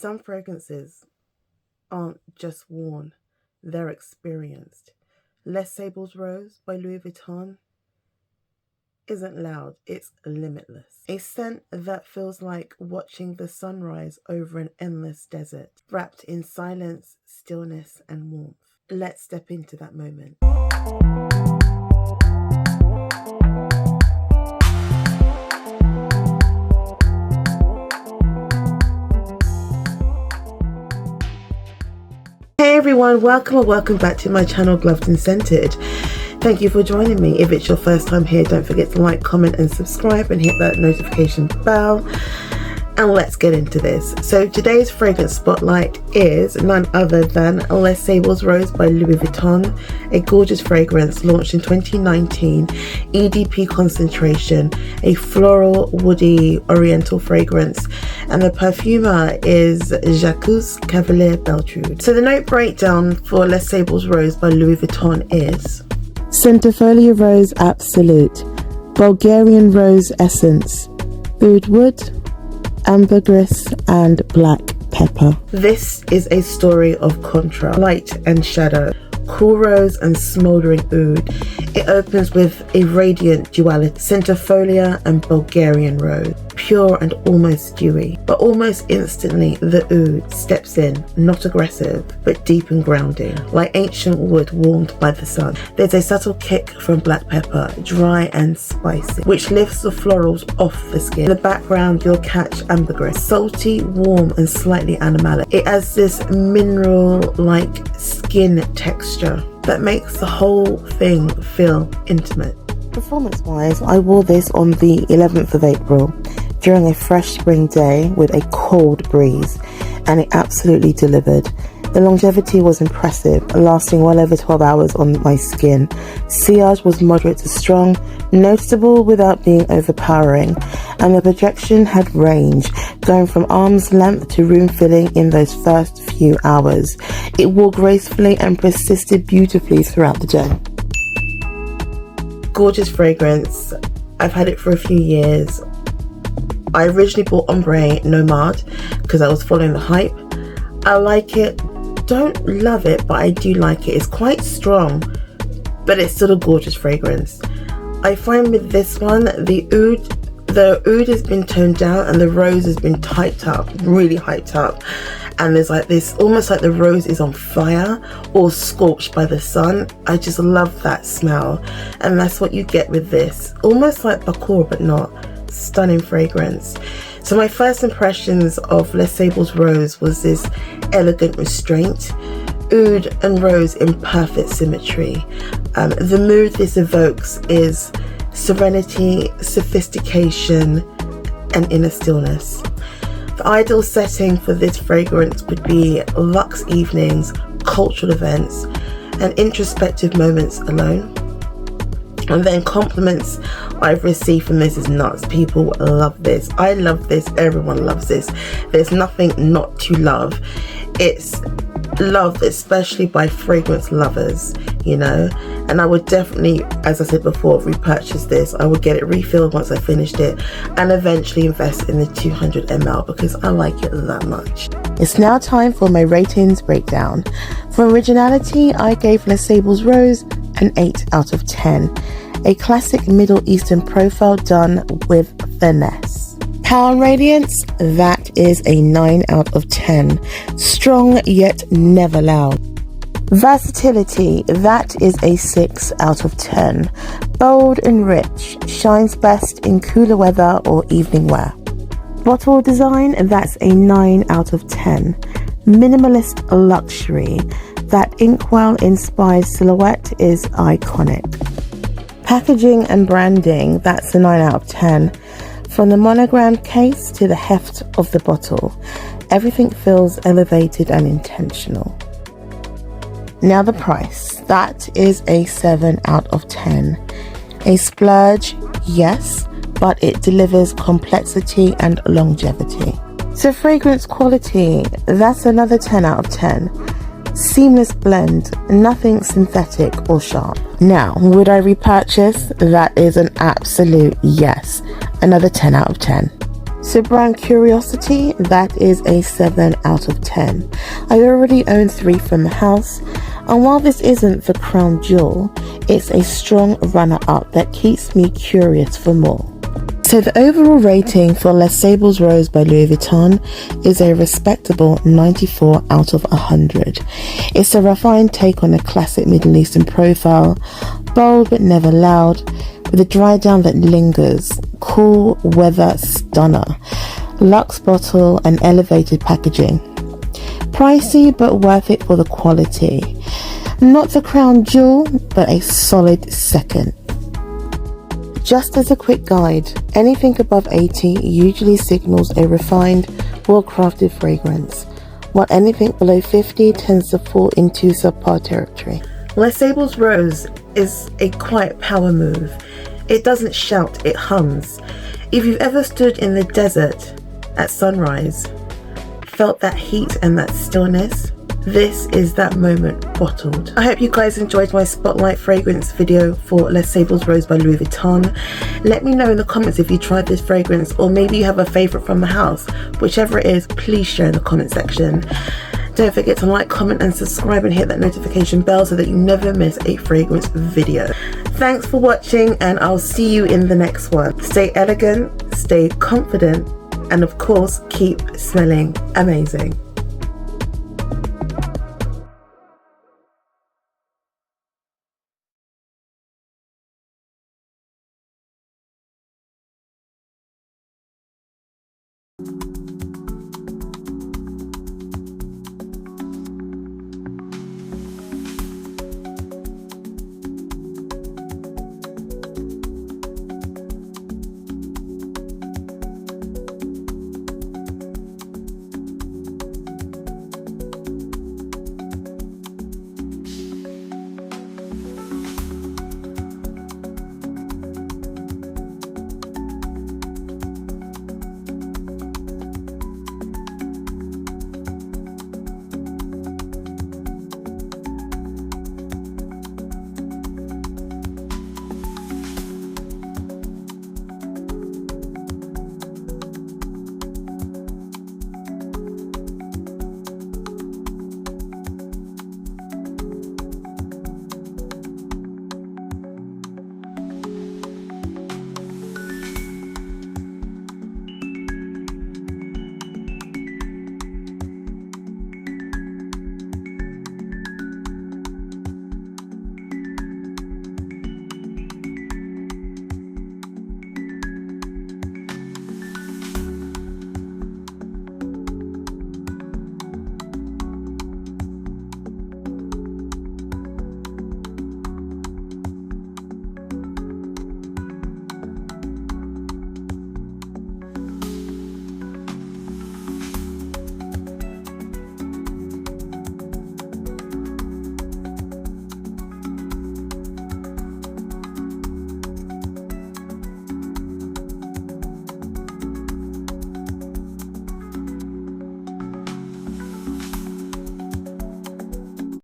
Some fragrances aren't just worn, they're experienced. Les Sables Roses by Louis Vuitton isn't loud, it's limitless. A scent that feels like watching the sunrise over an endless desert, wrapped in silence, stillness, and warmth. Let's step into that moment. Hey everyone, welcome back to my channel, Gloved and Scented. Thank you for joining me. If it's your first time here, don't forget to like, comment and subscribe and hit that notification bell. And let's get into this. So today's fragrance spotlight is none other than Les Sables Roses by Louis Vuitton, a gorgeous fragrance launched in 2019, EDP concentration, a floral, woody, oriental fragrance, and the perfumer is Jacques Cavalier-Beltrude. So the note breakdown for Les Sables Roses by Louis Vuitton is Centifolia Rose Absolute, Bulgarian Rose Essence, Oud Wood, ambergris and black pepper. This is a story of contrast, light and shadow, cool rose and smouldering oud. It opens with a radiant duality, Centifolia and Bulgarian rose, pure and almost dewy, but almost instantly the oud steps in, not aggressive, but deep and grounding, like ancient wood warmed by the sun. There's a subtle kick from black pepper, dry and spicy, which lifts the florals off the skin. In the background, you'll catch ambergris, salty, warm, and slightly animalic. It has this mineral-like skin texture that makes the whole thing feel intimate. Performance-wise, I wore this on the 11th of April during a fresh spring day with a cold breeze, and it absolutely delivered. The longevity was impressive, lasting well over 12 hours on my skin. Sillage was moderate to strong, noticeable without being overpowering, and the projection had range, going from arm's length to room filling in those first few hours. It wore gracefully and persisted beautifully throughout the day. Gorgeous fragrance. I've had it for a few years. I originally bought Ombre Nomade because I was following the hype. I like it. Don't love it, but I do like it. It's quite strong, but it's still a gorgeous fragrance. I find with this one, the oud has been toned down and the rose has been hyped up, really hyped up. And there's like this, almost like the rose is on fire or scorched by the sun. I just love that smell. And that's what you get with this. Almost like Bacour, but not. Stunning fragrance. So my first impressions of Les Sables Roses was this elegant restraint, oud and rose in perfect symmetry. The mood this evokes is serenity, sophistication, and inner stillness. The ideal setting for this fragrance would be luxe evenings, cultural events, and introspective moments alone. And then compliments I've received from this is nuts. People love this. I love this. Everyone loves this. There's nothing not to love. It's loved, especially by fragrance lovers, you know. And I would definitely, as I said before, repurchase this. I would get it refilled once I finished it and eventually invest in the 200 ml because I like it that much. It's now time for my ratings breakdown. For originality, I gave Les Sables Roses an 8 out of 10. A classic Middle Eastern profile done with finesse. Power and radiance, that is a 9 out of 10. Strong yet never loud. Versatility, that is a 6 out of 10. Bold and rich, shines best in cooler weather or evening wear. Bottle design, that's a 9 out of 10. Minimalist luxury, that inkwell inspired silhouette is iconic. Packaging and branding, that's a 9 out of 10. From the monogrammed case to the heft of the bottle, everything feels elevated and intentional. Now the price, that is a 7 out of 10. A splurge, yes, but it delivers complexity and longevity. So fragrance quality, that's another 10 out of 10. Seamless blend, nothing synthetic or sharp. Now, would I repurchase? That is an absolute yes. Another 10 out of 10. So brand curiosity, that is a 7 out of 10. I already own 3 from the house, and while this isn't the crown jewel, it's a strong runner-up that keeps me curious for more. So the overall rating for Les Sables Roses by Louis Vuitton is a respectable 94 out of 100. It's a refined take on a classic Middle Eastern profile, bold but never loud, with a dry down that lingers, cool weather stunner, luxe bottle and elevated packaging. Pricey but worth it for the quality. Not the crown jewel, but a solid second. Just as a quick guide, anything above 80 usually signals a refined, well-crafted fragrance, while anything below 50 tends to fall into subpar territory. Les Sables Roses is a quiet power move. It doesn't shout, it hums. If you've ever stood in the desert at sunrise, felt that heat and that stillness, this is that moment bottled. I hope you guys enjoyed my spotlight fragrance video for Les Sables Roses by Louis Vuitton. Let me know in the comments if you tried this fragrance, or maybe you have a favorite from the house. Whichever it is, please share in the comment section. Don't forget to like, comment and subscribe, and hit that notification bell so that you never miss a fragrance video. Thanks for watching, and I'll see you in the next one. Stay elegant, stay confident, and of course keep smelling amazing.